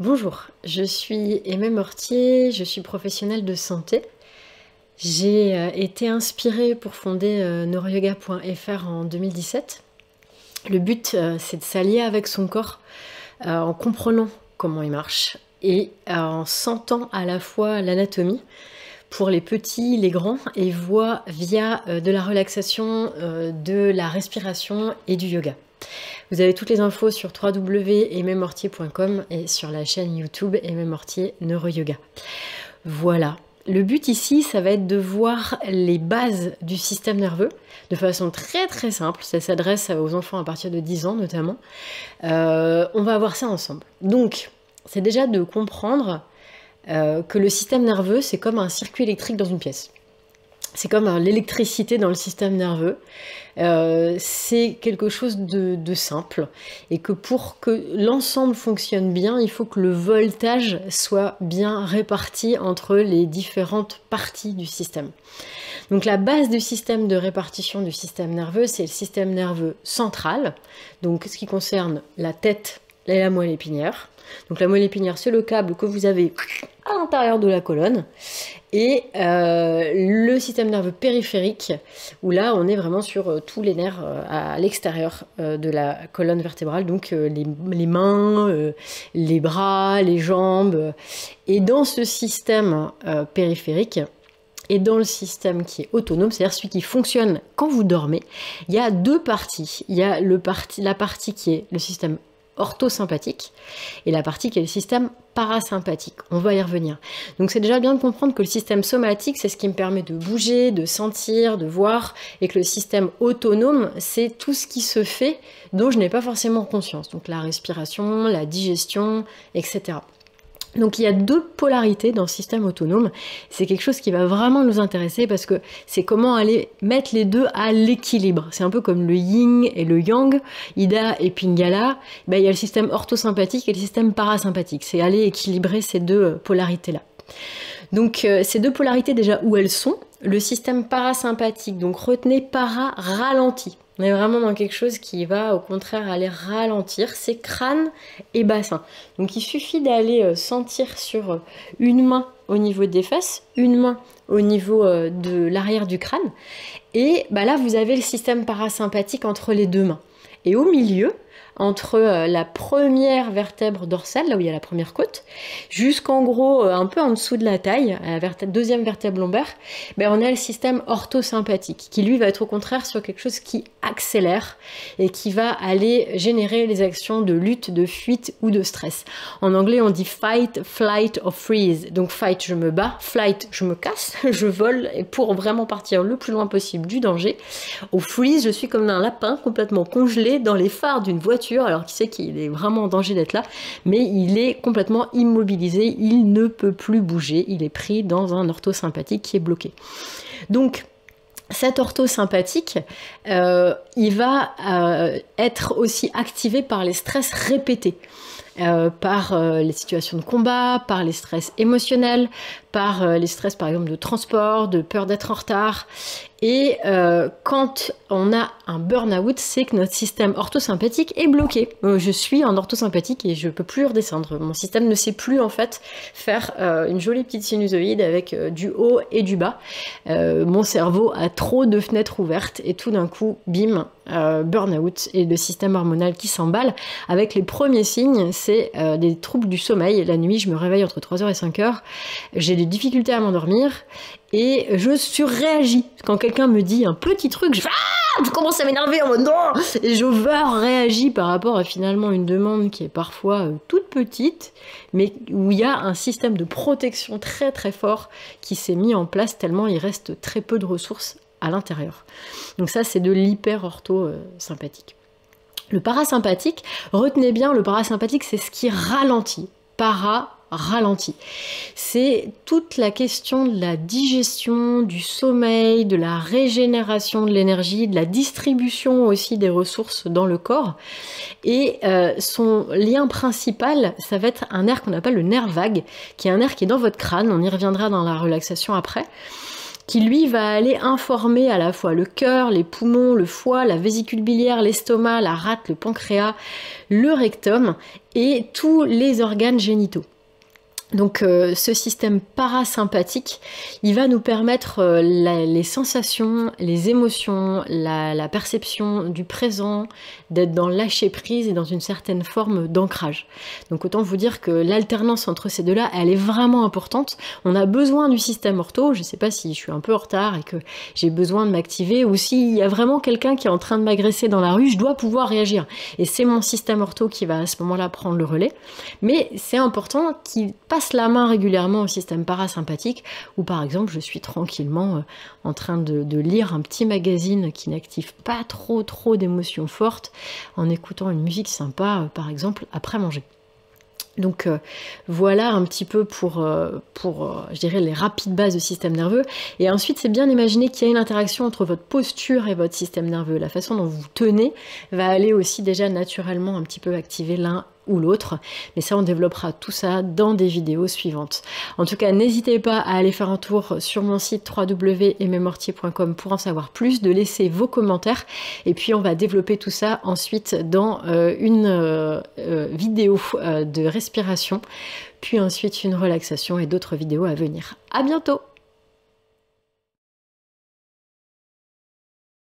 Bonjour, je suis Aimée Mortier, je suis professionnelle de santé. J'ai été inspirée pour fonder neuroyoga.fr en 2017. Le but, c'est de s'allier avec son corps en comprenant comment il marche et en sentant à la fois l'anatomie pour les petits, les grands, et via de la relaxation, de la respiration et du yoga. Vous avez toutes les infos sur www.aimemortier.com et sur la chaîne YouTube Aimée Mortier Neuroyoga. Voilà. Le but ici, ça va être de voir les bases du système nerveux de façon très très simple. Ça s'adresse aux enfants à partir de 10 ans notamment. On va voir ça ensemble. Donc, c'est déjà de comprendre que le système nerveux, c'est comme un circuit électrique dans une pièce. C'est comme l'électricité dans le système nerveux. C'est quelque chose de simple. Et que pour que l'ensemble fonctionne bien, il faut que le voltage soit bien réparti entre les différentes parties du système. Donc la base du système de répartition du système nerveux, c'est le système nerveux central. Donc ce qui concerne la tête et la moelle épinière. Donc la moelle épinière, c'est le câble que vous avez à l'intérieur de la colonne. Et le système nerveux périphérique, où là on est vraiment sur tous les nerfs à l'extérieur de la colonne vertébrale, donc les mains, les bras, les jambes. Et dans ce système périphérique, et dans le système qui est autonome, c'est-à-dire celui qui fonctionne quand vous dormez, il y a deux parties. Il y a la partie qui est le système orthosympathique et la partie qui est le système parasympathique. On va y revenir. Donc c'est déjà bien de comprendre que le système somatique, c'est ce qui me permet de bouger, de sentir, de voir, et que le système autonome, c'est tout ce qui se fait dont je n'ai pas forcément conscience. Donc la respiration, la digestion, etc. Donc il y a deux polarités dans le système autonome. C'est quelque chose qui va vraiment nous intéresser parce que c'est comment aller mettre les deux à l'équilibre. C'est un peu comme le yin et le yang, Ida et Pingala. Ben, il y a le système orthosympathique et le système parasympathique. C'est aller équilibrer ces deux polarités-là. Donc ces deux polarités déjà où elles sont, le système parasympathique, donc retenez para ralenti. On est vraiment dans quelque chose qui va au contraire aller ralentir, c'est crâne et bassin. Donc il suffit d'aller sentir sur une main au niveau des fesses, une main au niveau de l'arrière du crâne, et bah là vous avez le système parasympathique entre les deux mains. Et au milieu, entre la première vertèbre dorsale, là où il y a la première côte, jusqu'en gros un peu en dessous de la taille, à la deuxième vertèbre lombaire, ben on a le système orthosympathique, qui lui va être au contraire sur quelque chose qui accélère et qui va aller générer les actions de lutte, de fuite ou de stress. En anglais, on dit fight, flight or freeze. Donc fight, je me bats, flight, je me casse, je vole et pour vraiment partir le plus loin possible du danger. Au freeze, je suis comme un lapin complètement congelé dans les phares d'une voiture, alors qui sait qu'il est vraiment en danger d'être là, mais il est complètement immobilisé, il ne peut plus bouger, il est pris dans un orthosympathique qui est bloqué. Donc, cet orthosympathique, il va être aussi activé par les stress répétés. Par les situations de combat, par les stress émotionnels, par les stress par exemple de transport, de peur d'être en retard. Et quand on a un burn-out, c'est que notre système orthosympathique est bloqué. Je suis en orthosympathique et je ne peux plus redescendre. Mon système ne sait plus en fait faire une jolie petite sinusoïde avec du haut et du bas. Mon cerveau a trop de fenêtres ouvertes et tout d'un coup, bim, burn-out et le système hormonal qui s'emballe. Avec les premiers signes, c'est des troubles du sommeil. La nuit, je me réveille entre 3h et 5h. J'ai des difficultés à m'endormir et je surréagis. Quand quelqu'un me dit un petit truc, je commence à m'énerver en mode non, et je réagis par rapport à finalement une demande qui est parfois toute petite, mais où il y a un système de protection très très fort qui s'est mis en place tellement il reste très peu de ressources à l'intérieur. Donc ça, c'est de l'hyper-orthosympathique. Le parasympathique, retenez bien, le parasympathique, c'est ce qui ralentit. Ralenti. C'est toute la question de la digestion, du sommeil, de la régénération de l'énergie, de la distribution aussi des ressources dans le corps. Et son lien principal, ça va être un nerf qu'on appelle le nerf vague, qui est un nerf qui est dans votre crâne, on y reviendra dans la relaxation après, qui lui va aller informer à la fois le cœur, les poumons, le foie, la vésicule biliaire, l'estomac, la rate, le pancréas, le rectum et tous les organes génitaux. Donc ce système parasympathique, il va nous permettre les sensations, les émotions, la perception du présent, d'être dans le lâcher prise et dans une certaine forme d'ancrage. Donc autant vous dire que l'alternance entre ces deux-là, elle est vraiment importante. On a besoin du système ortho, je ne sais pas si je suis un peu en retard et que j'ai besoin de m'activer ou s'il y a vraiment quelqu'un qui est en train de m'agresser dans la rue, je dois pouvoir réagir. Et c'est mon système ortho qui va à ce moment-là prendre le relais. Mais c'est important qu'il passe la main régulièrement au système parasympathique où par exemple je suis tranquillement en train de lire un petit magazine qui n'active pas trop d'émotions fortes en écoutant une musique sympa par exemple après manger. Donc voilà un petit peu pour je dirais les rapides bases du système nerveux. Et ensuite c'est bien d'imaginer qu'il y a une interaction entre votre posture et votre système nerveux. La façon dont vous tenez va aller aussi déjà naturellement un petit peu activer l'un ou l'autre, mais ça on développera tout ça dans des vidéos suivantes. En tout cas n'hésitez pas à aller faire un tour sur mon site www.aimemortier.com pour en savoir plus, de laisser vos commentaires et puis on va développer tout ça ensuite dans une vidéo de respiration, puis ensuite une relaxation et d'autres vidéos à venir. À bientôt!